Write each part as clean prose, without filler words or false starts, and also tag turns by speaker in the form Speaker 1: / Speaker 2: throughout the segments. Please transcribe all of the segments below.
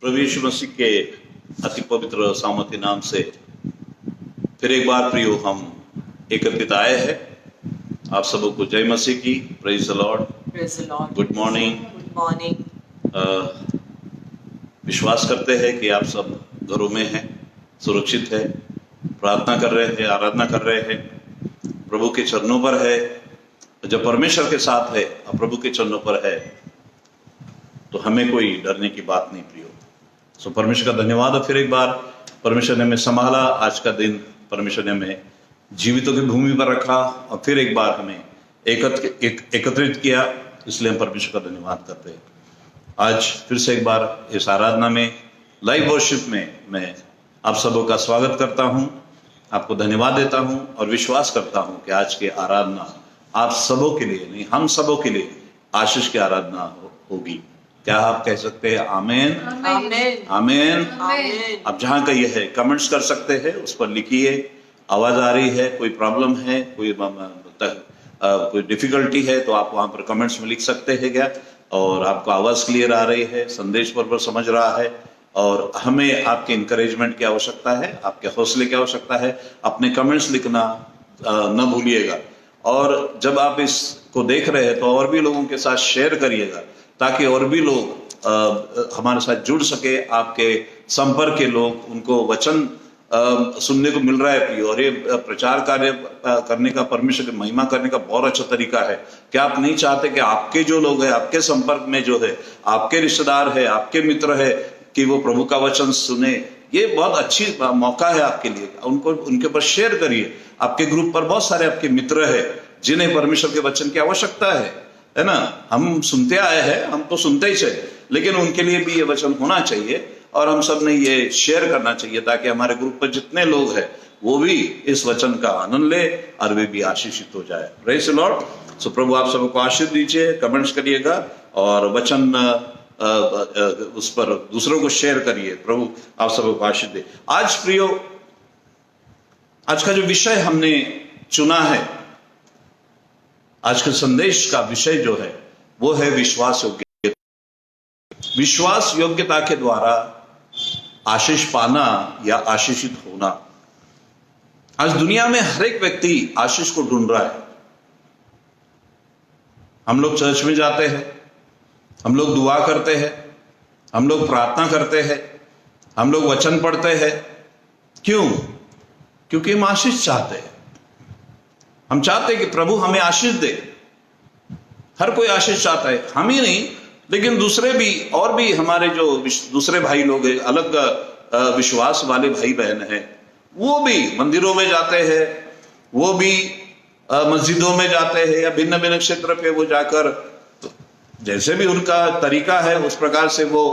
Speaker 1: प्रभु यीशु मसीह के अति पवित्र सामर्थ्य नाम से फिर एक बार प्रियो हम एकत्रित आए हैं। आप सबों को जय मसीह की। Praise the Lord. Good morning. विश्वास करते हैं कि आप सब घरों में हैं, सुरक्षित है, प्रार्थना कर रहे हैं, आराधना कर रहे हैं, प्रभु के चरणों पर है। जब परमेश्वर के साथ है और प्रभु के चरणों पर है तो हमें कोई डरने की बात नहीं प्रियो। सो परमेश्वर का धन्यवाद। फिर एक बार परमेश्वर ने हमें संभाला, आज का दिन परमेश्वर ने हमें जीवितों की भूमि पर रखा और फिर एक बार हमें एकत्रित किया, इसलिए हम परमेश्वर का धन्यवाद करते हैं। आज फिर से एक बार इस आराधना में, लाइव वर्शिप में मैं आप सबों का स्वागत करता हूं, आपको धन्यवाद देता हूं और विश्वास करता हूं कि आज की आराधना आप सबों के लिए नहीं, हम सबों के लिए आशीष की आराधना होगी। क्या आप कह सकते हैं आमेन? आमेन, आमेन, आमेन। आप जहां का ये है कमेंट्स कर सकते हैं, उस पर लिखिए। आवाज आ रही है, कोई प्रॉब्लम है, कोई डिफिकल्टी है तो आप वहां पर कमेंट्स में लिख सकते हैं क्या। और आपको आवाज क्लियर आ रही है, संदेश पर समझ रहा है, और हमें आपके इंकरेजमेंट की आवश्यकता है, आपके हौसले की आवश्यकता है। अपने कमेंट्स लिखना न भूलिएगा। और जब आप इसको देख रहे हैं तो और भी लोगों के साथ शेयर करिएगा, ताकि और भी लोग हमारे साथ जुड़ सके। आपके संपर्क के लोग, उनको वचन सुनने को मिल रहा है प्रिय, और ये प्रचार कार्य करने का, परमेश्वर की महिमा करने का बहुत अच्छा तरीका है। क्या आप नहीं चाहते कि आपके जो लोग हैं, आपके संपर्क में जो है, आपके रिश्तेदार है, आपके मित्र है, कि वो प्रभु का वचन सुने? ये बहुत अच्छी मौका है आपके लिए। उनको उनके ऊपर शेयर करिए। आपके ग्रुप पर बहुत सारे आपके मित्र है जिन्हें परमेश्वर के वचन की आवश्यकता है ना। हम सुनते आए हैं, हम तो सुनते ही थे, लेकिन उनके लिए भी ये वचन होना चाहिए और हम सब ने ये शेयर करना चाहिए, ताकि हमारे ग्रुप पर जितने लोग हैं वो भी इस वचन का आनंद ले और वे भी आशीषित हो जाए। Praise the Lord. सो प्रभु आप सबको आशीष दीजिए, कमेंट्स करिएगा और वचन उस पर दूसरों को शेयर करिए। प्रभु आप सबको आशीष दे। आज प्रियो, आज का जो विषय हमने चुना है, आज के संदेश का विषय जो है वो है विश्वास योग्यता। विश्वास योग्यता के द्वारा आशीष पाना या आशीषित होना। आज दुनिया में हर एक व्यक्ति आशीष को ढूंढ रहा है। हम लोग चर्च में जाते हैं, हम लोग दुआ करते हैं, हम लोग प्रार्थना करते हैं, हम लोग वचन पढ़ते हैं। क्यों? क्योंकि हम आशीष चाहते हैं। हम चाहते हैं कि प्रभु हमें आशीष दे। हर कोई आशीष चाहता है, हम ही नहीं, लेकिन दूसरे भी, और भी हमारे जो दूसरे भाई लोग हैं, अलग विश्वास वाले भाई बहन हैं, वो भी मंदिरों में जाते हैं, वो भी मस्जिदों में जाते हैं, या भिन्न भिन्न क्षेत्र पे वो जाकर जैसे भी उनका तरीका है उस प्रकार से वो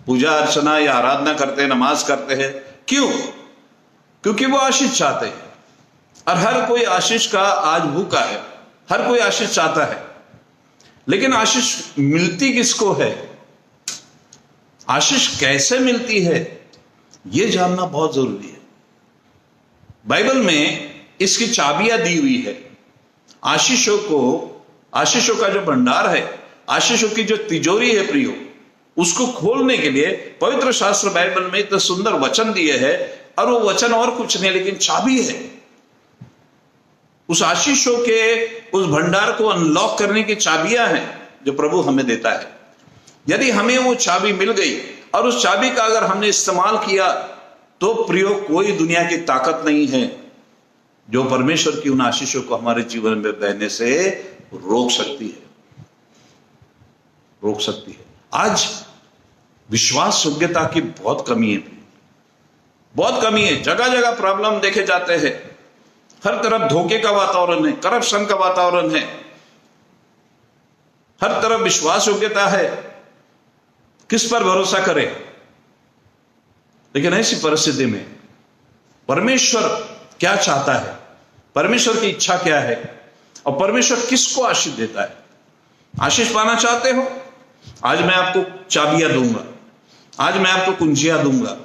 Speaker 1: पूजा अर्चना या आराधना करते हैं, नमाज करते हैं। क्यों? क्योंकि वो आशीष चाहते हैं। और हर कोई आशीष का आज भूखा है, हर कोई आशीष चाहता है। लेकिन आशीष मिलती किसको है, आशीष कैसे मिलती है, यह जानना बहुत जरूरी है। बाइबल में इसकी चाबियां दी हुई है। आशीषों का जो भंडार है, आशीषों की जो तिजोरी है प्रियो, उसको खोलने के लिए पवित्र शास्त्र बाइबल में इतने सुंदर वचन दिए हैं, और वो वचन और कुछ नहीं लेकिन चाबी है। उस आशीषों के उस भंडार को अनलॉक करने की चाबियां हैं जो प्रभु हमें देता है। यदि हमें वो चाबी मिल गई और उस चाबी का अगर हमने इस्तेमाल किया, तो प्रियो कोई दुनिया की ताकत नहीं है जो परमेश्वर की उन आशीषों को हमारे जीवन में बहने से रोक सकती है। आज विश्वास योग्यता की बहुत कमी है, बहुत कमी है। जगह जगह प्रॉब्लम देखे जाते हैं, हर तरफ धोखे का वातावरण है, करप्शन का वातावरण है, हर तरफ विश्वास योग्यता है। किस पर भरोसा करें? लेकिन ऐसी परिस्थिति में परमेश्वर क्या चाहता है, परमेश्वर की इच्छा क्या है, और परमेश्वर किसको आशीष देता है? आशीष पाना चाहते हो? आज मैं आपको चाबियां दूंगा, आज मैं आपको कुंजियां दूंगा।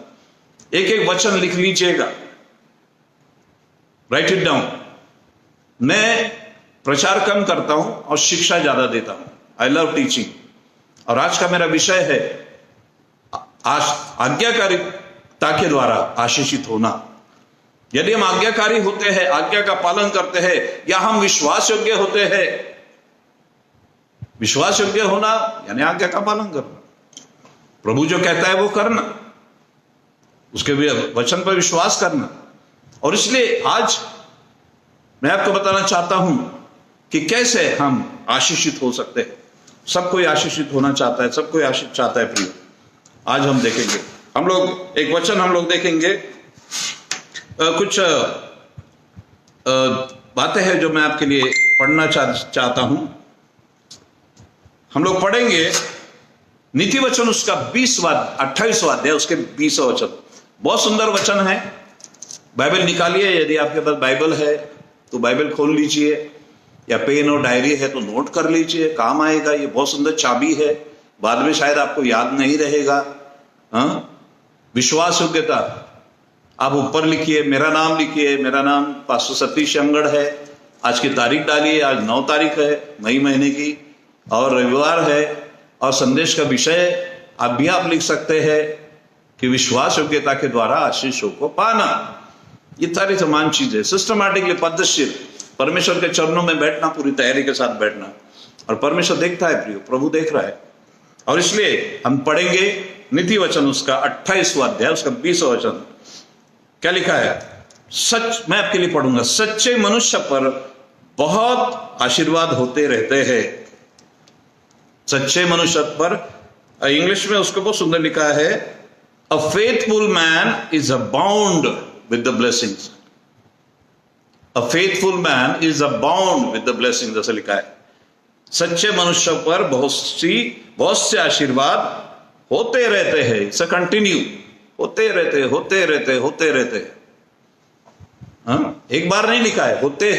Speaker 1: एक एक वचन लिख लीजिएगा, राइट इट डाउन। मैं प्रचार कम करता हूं और शिक्षा ज्यादा देता हूं। I love teaching. और आज का मेरा विषय है आज्ञाकारिता के द्वारा आशीषित होना। यदि हम आज्ञाकारी होते हैं, आज्ञा का पालन करते हैं, या हम विश्वास योग्य होते हैं। विश्वास योग्य होना यानी आज्ञा का पालन करना, प्रभु जो कहता है वो करना, उसके वचन पर विश्वास करना। और इसलिए आज मैं आपको बताना चाहता हूं कि कैसे हम आशीषित हो सकते हैं। सब कोई आशीषित होना चाहता है, सब कोई आशीष चाहता है प्रिय। आज हम देखेंगे, हम लोग एक वचन हम लोग देखेंगे, कुछ बातें हैं जो मैं आपके लिए पढ़ना चाहता हूं। हम लोग पढ़ेंगे नीति वचन उसका 28वां अध्याय, उसके 20वां वचन। बहुत सुंदर वचन है। बाइबल निकालिए, यदि आपके पास बाइबल है तो बाइबल खोल लीजिए, या पेन और डायरी है तो नोट कर लीजिए, काम आएगा। ये बहुत सुंदर चाबी है, बाद में शायद आपको याद नहीं रहेगा। विश्वास योग्यता आप ऊपर लिखिए, मेरा नाम लिखिए, मेरा नाम पास्टर सतीश अंगड़ है। आज की तारीख डालिए, आज 9 तारीख है मई महीने की, और रविवार है। और संदेश का विषय आप भी आप लिख सकते हैं कि विश्वास योग्यता के द्वारा आशीषों को पाना। ये सारी समान चीजें सिस्टमैटिकली, पद्धतिशील परमेश्वर के चरणों में बैठना, पूरी तैयारी के साथ बैठना। और परमेश्वर देखता है प्रियो, प्रभु देख रहा है। और इसलिए हम पढ़ेंगे नीति वचन उसका 28वां अध्याय, उसका 20वां वचन। क्या लिखा है? सच, मैं आपके लिए पढ़ूंगा। सच्चे मनुष्य पर बहुत आशीर्वाद होते रहते हैं। सच्चे मनुष्य पर, इंग्लिश में उसको बहुत सुंदर लिखा है, अ faithful man is abound with the blessings. A faithful man is abound with the blessings, ऐसा लिखा है। सच्चे मनुष्य पर बहुत से आशीर्वाद होते रहते हैं। इट्स अ कंटिन्यू, होते रहते। एक बार नहीं लिखा है, होते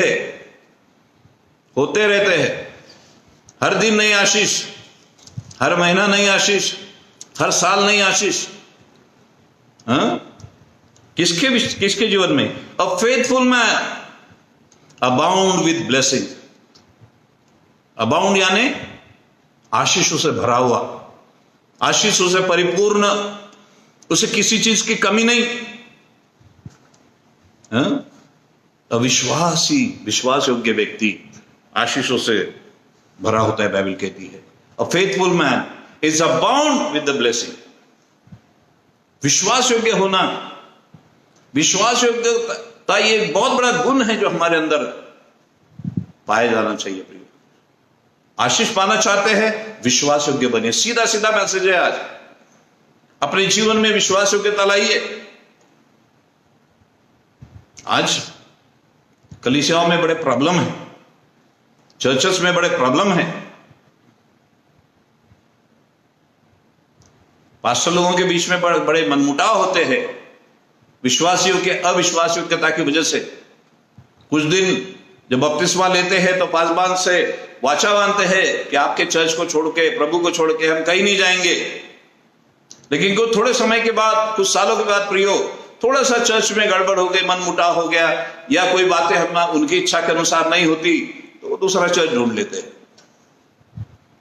Speaker 1: रहते हैं। हर दिन नई आशीष, हर महीना नई आशीष, हर साल नई आशीष। किसके जीवन में? अ faithful man abound with blessing. Abound यानी आशीषों से भरा हुआ, आशीषों से परिपूर्ण, उसे किसी चीज की कमी नहीं। विश्वास योग्य व्यक्ति आशीषों से भरा होता है, बाइबल कहती है। अ faithful man is abound with the blessing. विश्वास योग्य होना, विश्वास योग्यता, ये एक बहुत बड़ा गुण है जो हमारे अंदर पाया जाना चाहिए प्रिय। आशीष पाना चाहते हैं, विश्वास योग्य बनिए। सीधा सीधा मैसेज है आज। अपने जीवन में विश्वास योग्यता लाइए। आज कलीसियाओं में बड़े प्रॉब्लम है, चर्चेस में बड़े प्रॉब्लम है। पास्टर लोगों के बीच में बड़े मनमुटाव होते हैं विश्वासियों के अविश्वास योग्यता की वजह से। कुछ दिन जब बपतिस्मा लेते हैं तो पासबान से वाचा बांधते हैं कि आपके चर्च को छोड़ के, प्रभु को छोड़ के हम कहीं नहीं जाएंगे। लेकिन को थोड़े समय के बाद, कुछ सालों के बाद प्रियो, थोड़ा सा चर्च में गड़बड़ हो गई, मनमुटाव हो गया, या कोई बातें हम उनकी इच्छा के अनुसार नहीं होती, तो वो दूसरा चर्च ढूंढ लेते हैं।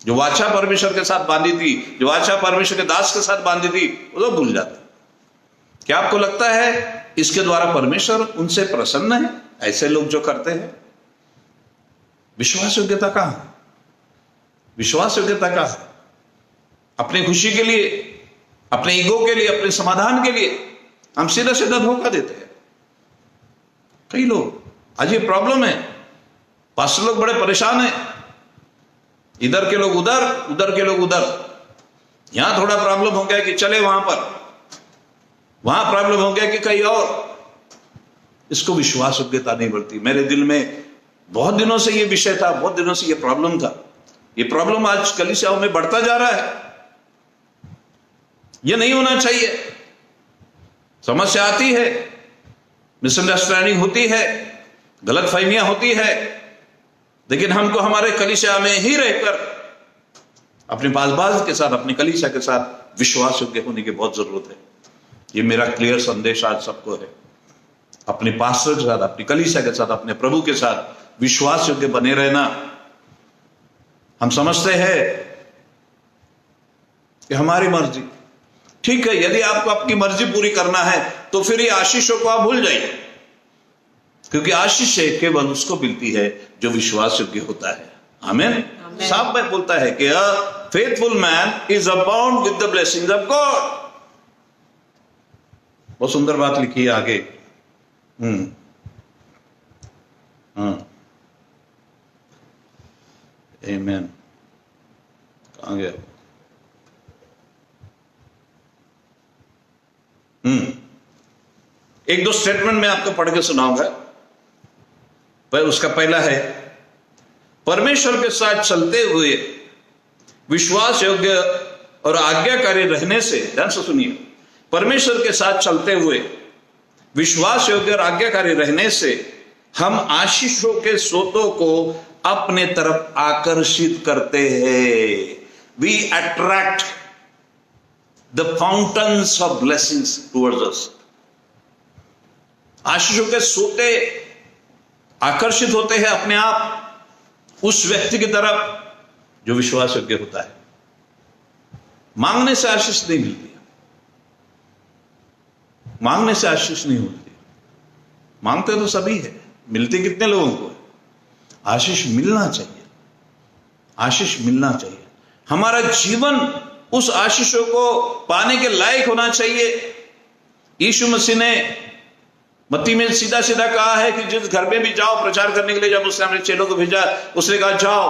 Speaker 1: जो वाचा परमेश्वर के साथ बांधी थी, जो वाचा परमेश्वर के दास के साथ बांधी थी, वो तो भूल जाते। क्या आपको लगता है इसके द्वारा परमेश्वर उनसे प्रसन्न है? ऐसे लोग जो करते हैं। विश्वास योग्यता कहां? विश्वास योग्यता कहां? अपनी खुशी के लिए, अपने ईगो के लिए, अपने समाधान के लिए हम सीधा सीधा धोखा देते हैं। कई लोग, आज ये प्रॉब्लम है। पास्टर लोग बड़े परेशान हैं। इधर के लोग उधर, उधर के लोग उधर। यहां थोड़ा प्रॉब्लम हो गया कि चले वहां पर, वहां प्रॉब्लम हो गया कि कहीं और। इसको विश्वास योग्यता नहीं बढ़ती। मेरे दिल में बहुत दिनों से ये विषय था, बहुत दिनों से ये प्रॉब्लम था। ये प्रॉब्लम आज कलीसियाओं में बढ़ता जा रहा है। ये नहीं होना चाहिए। समस्या आती है, मिसअंडरस्टैंडिंग होती है, गलतफहमियां होती है, लेकिन हमको हमारे कलीसिया में ही रहकर अपने पासबाज के साथ, अपने कलीसिया के साथ विश्वास योग्य होने की बहुत जरूरत है। ये मेरा क्लियर संदेश आज सबको है। अपने पास्टर के साथ, अपनी कलीसिया के साथ, अपने प्रभु के साथ विश्वास योग्य बने रहना। हम समझते हैं कि हमारी मर्जी, ठीक है, यदि आपको आपकी मर्जी पूरी करना है तो फिर ये आशीषों को आप भूल जाइए, क्योंकि आशीष केवल उसको मिलती है जो विश्वास योग्य होता है। आमीन। साफ बात बोलता है कि अ faithful man is abound with the blessings of God. बहुत सुंदर बात लिखी है आगे। आमीन। कहां गया? एक दो स्टेटमेंट मैं आपको पढ़ के सुनाऊंगा। पर उसका पहला है, परमेश्वर के साथ चलते हुए विश्वास योग्य और आज्ञाकारी रहने से, ध्यान से सुनिए, परमेश्वर के साथ चलते हुए विश्वास योग्य और आज्ञाकारी रहने से हम आशीषों के स्रोतों को अपने तरफ आकर्षित करते हैं। We attract the fountains of blessings towards us. आशीषों के सोते आकर्षित होते हैं अपने आप उस व्यक्ति की तरफ जो विश्वास योग्य होता है। मांगने से आशीष नहीं मिलती, मांगने से आशीष नहीं मिलती। मांगते तो सभी है, मिलती कितने लोगों को? आशीष मिलना चाहिए, आशीष मिलना चाहिए। हमारा जीवन उस आशीषों को पाने के लायक होना चाहिए। यीशु मसीह ने मत्ती में सीधा सीधा कहा है कि जिस घर में भी जाओ प्रचार करने के लिए, जब उसने अपने चेलों को भेजा, उसने कहा जाओ,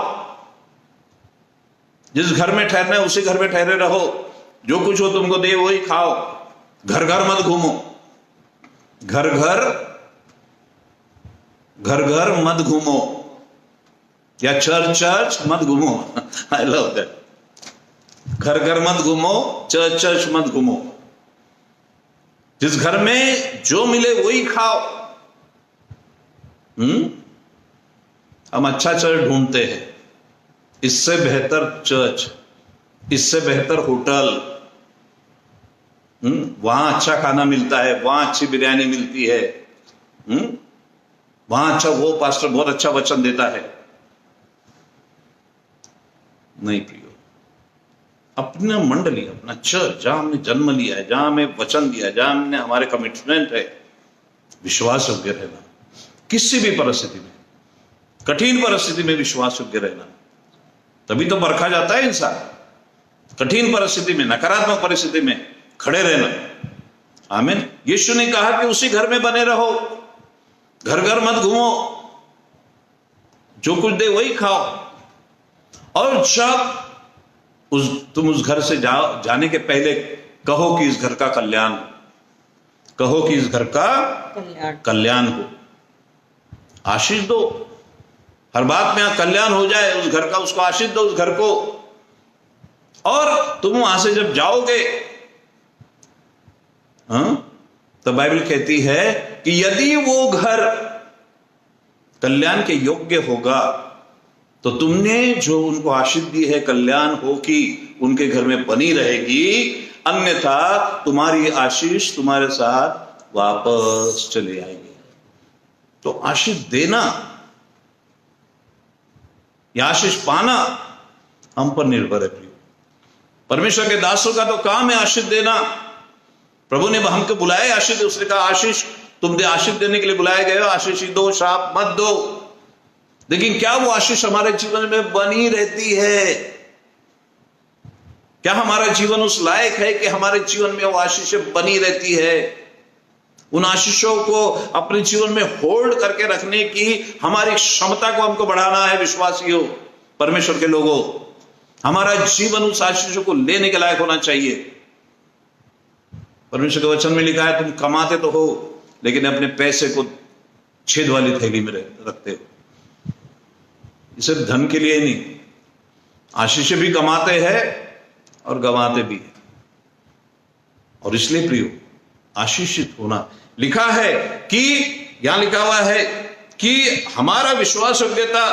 Speaker 1: जिस घर में ठहरना है उसी घर में ठहरे रहो, जो कुछ हो तुमको दे वही खाओ, घर घर मत घूमो, घर घर मत घूमो, या चर्च मत घूमो। I love that. घर घर मत घूमो, चर्च मत घूमो। जिस घर में जो मिले वही खाओ। हम अच्छा चर्च ढूंढते हैं, इससे बेहतर चर्च, इससे बेहतर होटल, वहां अच्छा खाना मिलता है, वहां अच्छी बिरयानी मिलती है, वहां अच्छा, वो पास्टर बहुत अच्छा वचन देता है। नहीं प्रियो, अपना मंडली, अपना चर्च, जहां हमने जन्म लिया है, जहां हमें वचन दिया है, जहां हमने हमारे कमिटमेंट है, विश्वास योग्य रहना। किसी भी परिस्थिति में, कठिन परिस्थिति में विश्वास योग्य रहना, तभी तो बरखा जाता है इंसान। कठिन परिस्थिति में, नकारात्मक परिस्थिति में खड़े रहना। आमीन। यीशु ने कहा कि उसी घर में बने रहो, घर घर मत घूमो, जो कुछ दे वही खाओ। और जब तुम उस घर से जाने के पहले कहो कि इस घर का कल्याण, कहो कि इस घर का कल्याण हो। आशीष दो, हर बात में यहां कल्याण हो जाए उस घर का, उसको आशीष दो उस घर को। और तुम वहां से जब जाओगे, तो बाइबल कहती है कि यदि वो घर कल्याण के योग्य होगा तो तुमने जो उनको आशीष दी है कल्याण हो कि उनके घर में बनी रहेगी, अन्यथा तुम्हारी आशीष तुम्हारे साथ वापस चले आएगी। तो आशीष देना या आशीष पाना हम पर निर्भर है प्रियो। परमेश्वर के दासों का तो काम है आशीष देना। प्रभु ने हमको बुलाया आशीष, उसने कहा आशीष तुम दे, आशीष देने के लिए बुलाए गए हो, आशीष ही दो, श्राप मत दो। लेकिन क्या वो आशीष हमारे जीवन में बनी रहती है? क्या हमारा जीवन उस लायक है कि हमारे जीवन में वो आशीषें बनी रहती है? उन आशीषों को अपने जीवन में होल्ड करके रखने की हमारी क्षमता को हमको बढ़ाना है। विश्वासियों, परमेश्वर के लोगों, हमारा जीवन उस आशीषों को लेने के लायक होना चाहिए। परमेश्वर के वचन में लिखा है तुम कमाते तो हो लेकिन अपने पैसे को छेद वाली थैली में रखते हो। इसे धन के लिए नहीं, आशीष भी कमाते हैं और गंवाते भी हैं। और इसलिए प्रियो, आशीषित होना, लिखा है कि, यहां लिखा हुआ है कि हमारा विश्वास योग्यता,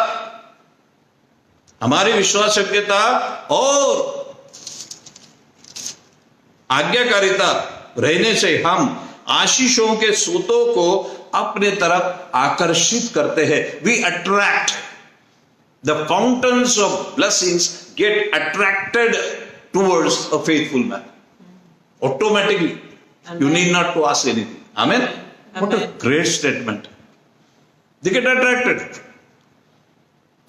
Speaker 1: हमारी विश्वास योग्यता और आज्ञाकारिता रहने से हम आशीषों के स्रोतों को अपने तरफ आकर्षित करते हैं। We attract the fountains of blessings, get attracted towards a faithful man. Automatically. You need not to ask anything. Amen? What a
Speaker 2: Amen.
Speaker 1: great statement. They get attracted.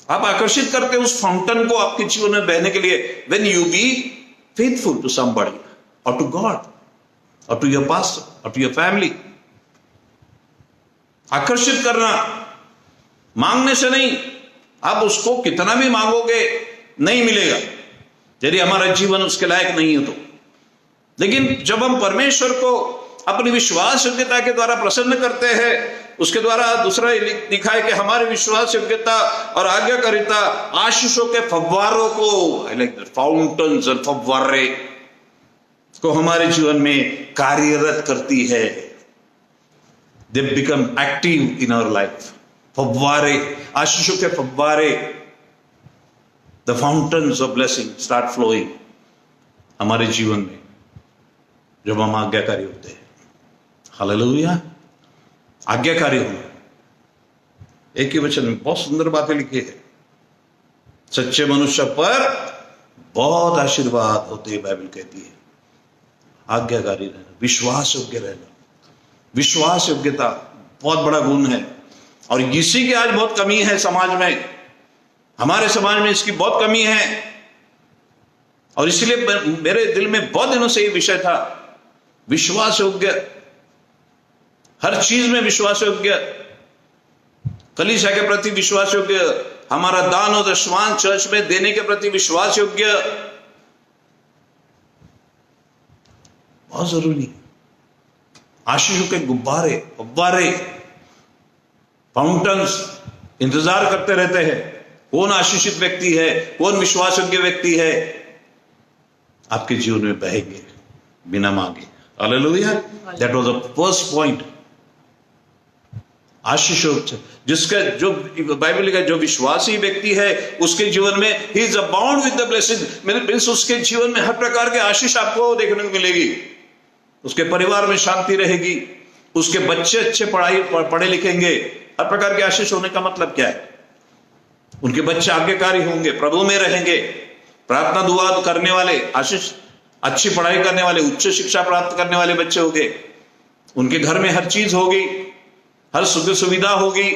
Speaker 1: आप आकर्षित करते उस फाउंटेन को आपके जीवन में बहने के लिए, when you be faithful to somebody or to God or to your pastor or to your family. आकर्षित करना मांगने से नहीं, आप उसको कितना भी मांगोगे नहीं मिलेगा यदि हमारा जीवन उसके लायक नहीं है तो। लेकिन जब हम परमेश्वर को अपनी विश्वास योग्यता के द्वारा प्रसन्न करते हैं, उसके द्वारा दूसरा लिखा है कि हमारी विश्वास योग्यता और आज्ञाकारिता आशीषों के फव्वारों को, आई लाइक दैट, फाउंटेन्स और फव्वारे को हमारे जीवन में कार्यरत करती है। They become active in our life. फव्वारे, आशीषों के फव्वारे, the fountains of blessing start flowing हमारे जीवन में जब हम आज्ञाकारी होते हैं। हालेलुया। आज्ञाकारी होना, एक ही वचन में बहुत सुंदर बातें लिखी है। सच्चे मनुष्य पर बहुत आशीर्वाद होते हैं, बाइबल कहती है। आज्ञाकारी रहना, विश्वास योग्य रहना, विश्वास योग्यता बहुत बड़ा गुण है और इसी की आज बहुत कमी है समाज में। हमारे समाज में इसकी बहुत कमी है और इसलिए मेरे दिल में बहुत दिनों से ये विषय था, विश्वास योग्य, हर चीज में विश्वास योग्य, कलीसिया के प्रति विश्वास योग्य, हमारा दान और दशमांश चर्च में देने के प्रति विश्वास योग्य, बहुत जरूरी है। आशीषों के गुब्बारे, फव्वारे, फाउंटेन्स इंतजार करते रहते हैं। कौन आशीषित व्यक्ति है, कौन विश्वास योग्य व्यक्ति है, आपके जीवन में बहेंगे बिना मांगे। Hallelujah. That was the first point. आशीषों, जिसका जो बाइबल का जो विश्वासी व्यक्ति है उसके जीवन में he is abound with the blessing, means उसके जीवन में हर प्रकार के आशीष आपको देखने को मिलेगी। उसके परिवार में शांति रहेगी, उसके बच्चे अच्छे पढ़े लिखेंगे। हर प्रकार के आशीष होने का मतलब क्या है? उनके बच्चे आज्ञाकारी होंगे, प्रभु में रहेंगे, प्रार्थना दुआ करने वाले, आशीष, अच्छी पढ़ाई करने वाले, उच्च शिक्षा प्राप्त करने वाले बच्चे होंगे। उनके घर में हर चीज होगी, हर सुख सुविधा होगी,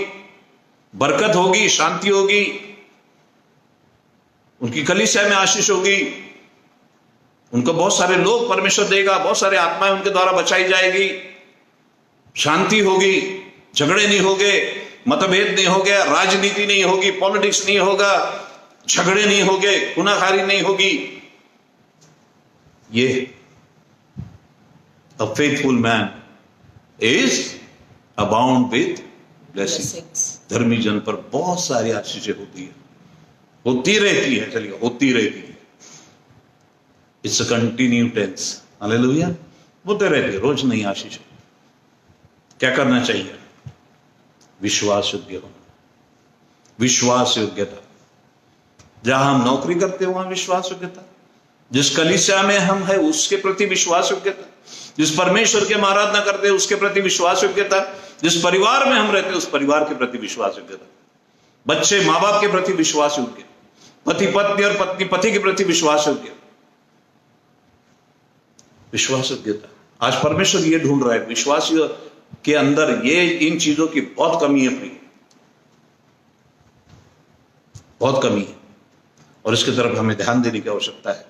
Speaker 1: बरकत होगी, शांति होगी। उनकी कलीसिया में आशीष होगी। उनको बहुत सारे लोग परमेश्वर देगा, बहुत सारे आत्माएं उनके द्वारा बचाई जाएगी, शांति होगी, झगड़े नहीं होंगे, मतभेद नहीं होगा, राजनीति नहीं होगी, पॉलिटिक्स नहीं होगा, झगड़े नहीं होंगे, गुनाहगारी नहीं होगी। ये a faithful man is abound with blessings. धर्मी जन पर बहुत सारी आशीषें होती है, होती रहती है, चलिए होती रहती है। It's a continue tense. Hallelujah. होते रहती है, रोज नई आशीष। क्या करना चाहिए? विश्वास योग्य होना, विश्वास योग्यता। जहां हम नौकरी करते हैं वहां विश्वास योग्यता, जिस कलीसिया में हम है उसके प्रति विश्वास योग्यता, जिस परमेश्वर के आराधना करते हैं उसके प्रति विश्वास योग्यता, जिस परिवार में हम रहते हैं उस परिवार के प्रति विश्वास योग्यता, बच्चे माँ बाप के प्रति विश्वास योग्य, पति पत्नी और पत्नी पति के प्रति विश्वास योग्य, विश्वास योग्यता। आज परमेश्वर ये ढूंढ रहा है, विश्वासियों के अंदर ये इन चीजों की बहुत कमी है, प्रिय, बहुत कमी है और इसके तरफ हमें ध्यान देने की आवश्यकता है।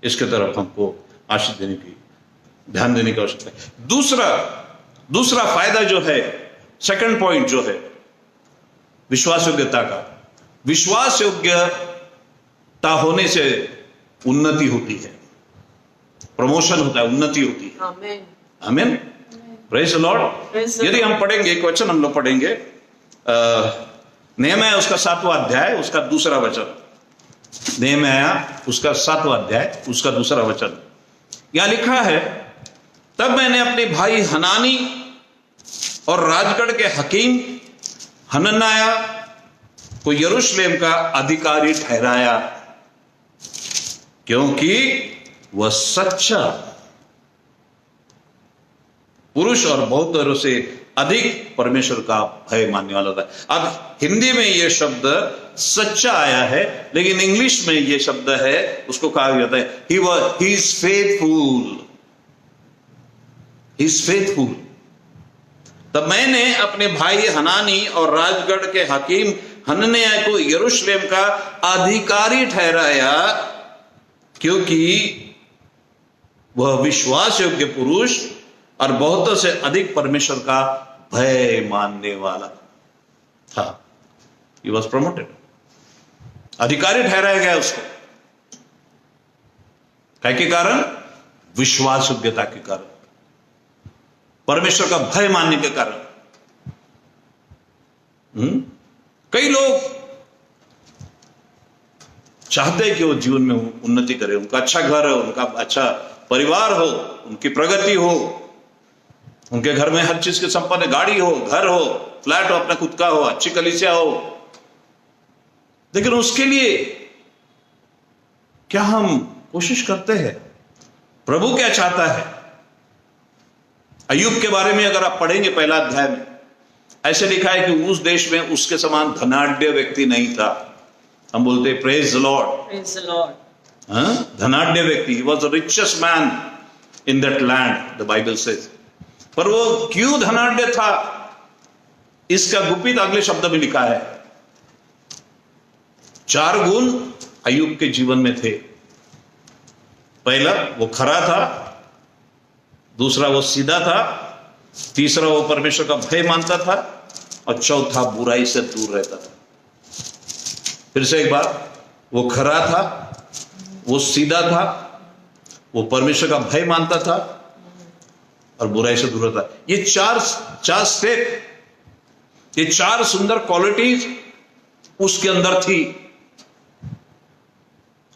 Speaker 1: इसके तरफ हमको आशीष देने की, ध्यान देने की आवश्यकता है। दूसरा फायदा जो है, सेकंड पॉइंट जो है विश्वास योग्यता का, विश्वास योग्यता होने से उन्नति होती है, प्रमोशन होता है, उन्नति होती है।
Speaker 2: आमीन,
Speaker 1: आमीन, प्रेज द लॉर्ड। यदि हम पढ़ेंगे एक वचन, हम लोग पढ़ेंगे नेहम्याह उसका 7वां अध्याय, उसका दूसरा वचन। नेहम्याह उसका 7वां अध्याय, उसका दूसरा वचन। यहां लिखा है, तब मैंने अपने भाई हनानी और राजगढ़ के हकीम हनन्याह को यरूशलेम का अधिकारी ठहराया, क्योंकि वह सच्चा पुरुष और बहुत दरों से अधिक परमेश्वर का भय मानने वाला था। अब हिंदी में यह शब्द सच्चा आया है, लेकिन इंग्लिश में यह शब्द है, उसको कहा जाता है he is faithful. He is faithful. तब मैंने अपने भाई हनानी और राजगढ़ के हकीम हनन्याह को यरूशलेम का अधिकारी ठहराया, क्योंकि वह विश्वास योग्य पुरुष और बहुतों से अधिक परमेश्वर का भय मानने वाला था। He was promoted, अधिकारी ठहराया गया उसको। क्या के कारण? विश्वास योग्यता के कारण, परमेश्वर का भय मानने के कारण। कई लोग चाहते हैं कि वो जीवन में उन्नति करे, उनका अच्छा घर हो, उनका अच्छा परिवार हो, उनकी प्रगति हो, उनके घर में हर चीज के संपन्न, गाड़ी हो, घर हो, फ्लैट हो, अपना खुद का हो, अच्छी कलीसिया हो। लेकिन उसके लिए क्या हम कोशिश करते हैं? प्रभु क्या चाहता है? अय्यूब के बारे में अगर आप पढ़ेंगे पहला अध्याय में, ऐसे लिखा है कि उस देश में उसके समान धनाढ्य व्यक्ति नहीं था। हम बोलते praise the Lord,
Speaker 2: Praise the Lord.
Speaker 1: धनाढ्य व्यक्ति, he was the richest man in that land, the Bible says. पर वो क्यों धनाढ्य था, इसका गुपित अगले शब्द में लिखा है। 4 गुण अय्यूब के जीवन में थे। पहला, वो खरा था। दूसरा, वो सीधा था। तीसरा, वो परमेश्वर का भय मानता था। और चौथा, बुराई से दूर रहता था। फिर से एक बार, वो खरा था, वो सीधा था, वो परमेश्वर का भय मानता था और बुराई से दूर रहता। ये चार स्टेप, ये 4 सुंदर क्वालिटीज उसके अंदर थी।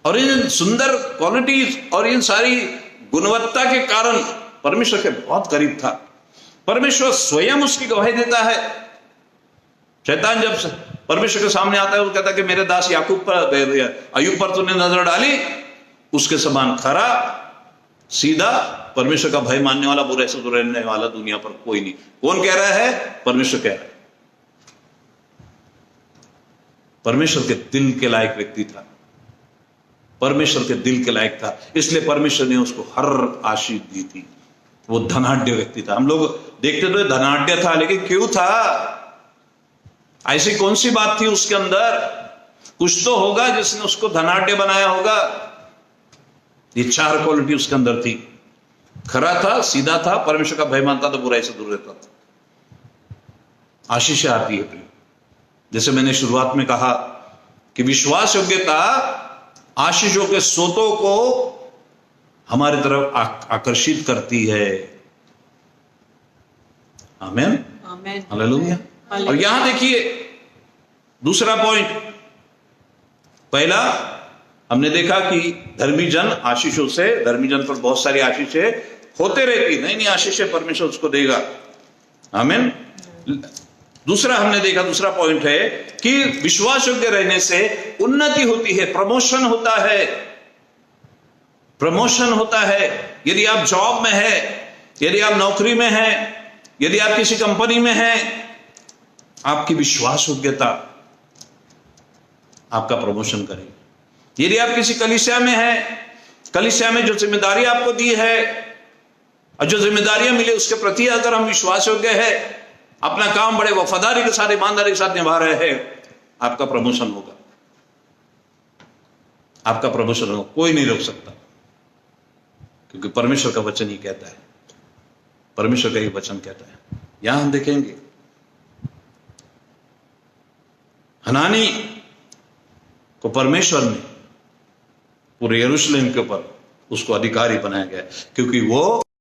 Speaker 1: और इन सुंदर क्वालिटीज और इन सारी गुणवत्ता के कारण परमेश्वर के बहुत करीब था। परमेश्वर स्वयं उसकी गवाही देता है। शैतान जब परमेश्वर के सामने आता है, वो कहता है कि मेरे दास याकूब पर, अय्यूब पर तूने नजर डाली, उसके समान खरा, सीधा, परमेश्वर का भय मानने वाला, बुराई से दूर रहने वाला दुनिया पर कोई नहीं। कौन कह रहा है? परमेश्वर कह रहा है। परमेश्वर के दिल के लायक व्यक्ति था, परमेश्वर के दिल के लायक था, इसलिए परमेश्वर ने उसको हर आशीष दी थी। वो धनाढ्य व्यक्ति था। हम लोग देखते तो धनाढ्य था, लेकिन क्यों था? ऐसी कौन सी बात थी उसके अंदर? कुछ तो होगा जिसने उसको धनाढ्य बनाया होगा। ये 4 क्वालिटी उसके अंदर थी। खरा था, सीधा था, परमेश्वर का भय मानता था, बुराई से दूर रहता था। आशीष आती है प्रिय। जैसे मैंने शुरुआत में कहा कि विश्वास योग्यता आशीषों के स्रोतों को हमारी तरफ आकर्षित करती है। आमीन,
Speaker 2: Amen.
Speaker 1: हालेलुया। और यहां देखिए दूसरा पॉइंट। पहला, हमने देखा कि धर्मी जन आशीषों से, धर्मी जन पर बहुत सारी आशीषें होते रहती, नहीं आशीषें परमेश्वर उसको देगा। आमीन। दूसरा हमने देखा, दूसरा पॉइंट है कि विश्वास योग्य रहने से उन्नति होती है, प्रमोशन होता है। प्रमोशन होता है। यदि आप जॉब में है, यदि आप नौकरी में हैं, यदि आप किसी कंपनी में हैं, आपकी विश्वास योग्यता आपका प्रमोशन करेगी। यदि आप किसी कलीसिया में हैं, कलीसिया में जो जिम्मेदारी आपको दी है और जो जिम्मेदारियां मिली उसके प्रति अगर हम विश्वास योग्य है, अपना काम बड़े वफादारी के साथ, ईमानदारी के साथ निभा रहे हैं, आपका प्रमोशन होगा। आपका प्रमोशन होगा, कोई नहीं रोक सकता, क्योंकि परमेश्वर का वचन ही कहता है, परमेश्वर का ही वचन कहता है। यहां हम देखेंगे हनानी को परमेश्वर ने पूरे यरूशलेम के ऊपर उसको अधिकारी बनाया गया, क्योंकि वो